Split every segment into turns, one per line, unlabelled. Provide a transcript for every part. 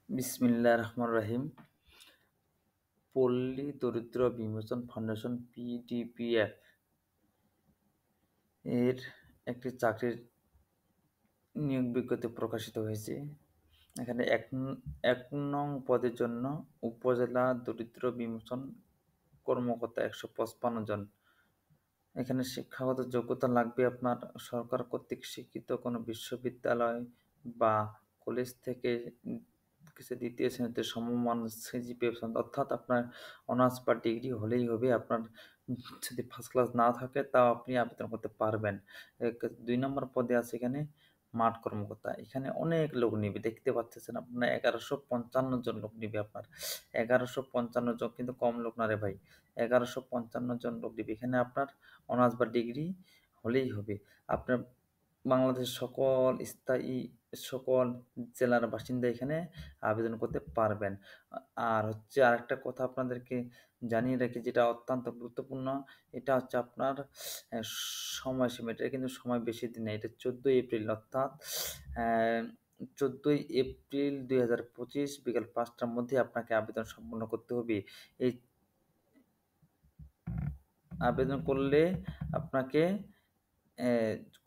বিসমিল্লাহির রহমানির রহিম। পল্লী দরিদ্র বিমোচন ফাউন্ডেশন পিডিপিএফ এর একটি চাকরির নিয়োগ বিজ্ঞপ্তি প্রকাশিত হয়েছে। এখানে ১ নং পদের জন্য উপজেলা দরিদ্র বিমোচন কর্মকর্তা ১৫৫ জন। এখানে শিক্ষাগত যোগ্যতা লাগবে আপনার সরকার কর্তৃক স্বীকৃত কোনো বিশ্ববিদ্যালয় বা কলেজ থেকে কিছু ২য় শ্রেণীতে সমমান সিজিপিএ অর্থাৎ আপনার অনার্স বা ডিগ্রি হলেই হবে। আপনার যদি ফার্স্ট ক্লাস না থাকে তাও আপনি আবেদন করতে পারবেন। ২ নম্বর পদে আছে এখানে মাঠ কর্মকর্তা। এখানে অনেক লোক নিবে। দেখতে পাচ্ছেন আপনার ১১৫৫ জন লোক নিবে আপনার। ১১৫৫ জন কিন্তু কম লোক না রে ভাই। ১১৫৫ জন লোক নিবে। এখানে আপনার অনার্স বা ডিগ্রি হলেই হবে। আপনার বাংলাদেশের সকল জেলার বাসিন্দা এখানে আবেদন করতে পারবেন। আর হচ্ছে আরেকটা কথা আপনাদেরকে জানিয়ে রাখি যেটা অত্যন্ত গুরুত্বপূর্ণ। এটা হচ্ছে আপনার অ্যা সময়সীমা। এটা কিন্তু সময় বেশি দিন নেই। এটা ১৪ই এপ্রিল অর্থাৎ অ্যা ১৪ই এপ্রিল ২০২৫ বিকাল ৫ টার মধ্যে আপনাকে আবেদন সম্পন্ন করতে হবে। এই আবেদন করলে আপনাকে অ্যা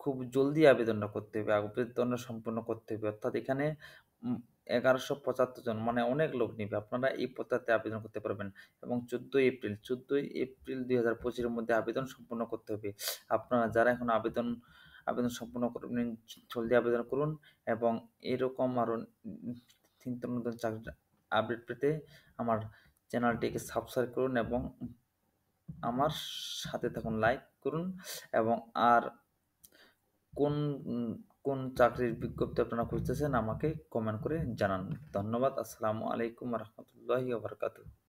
খুব জলদি আবেদনটা করতে হবে। আবেদনটা সম্পূর্ণ করতে হবে। অর্থাৎ এখানে ১১৭৫ জন মানে অনেক লোক নিবে। আপনারা এই পদটাতে আবেদন করতে পারবেন এবং ১৪ই এপ্রিল ২০২৫ এর মধ্যে আবেদন সম্পন্ন করতে হবে। আপনারা যারা এখন আবেদন সম্পন্ন করবেন জলদি আবেদন করুন এবং এরকম আরও নিত্য নতুন চাকরির আপডেট পেতে আমার চ্যানেলটিকে সাবস্ক্রাইব করুন এবং আমার সাথে থাকুন, লাইক করুন এবং আর কোন কোন চাকরির বিজ্ঞপ্তি আপনারা খুঁজতেছেন আমাকে কমেন্ট করে জানান। ধন্যবাদ। আসসালামু আলাইকুম ওয়া রাহমাতুল্লাহি ওয়া বারাকাতুহু।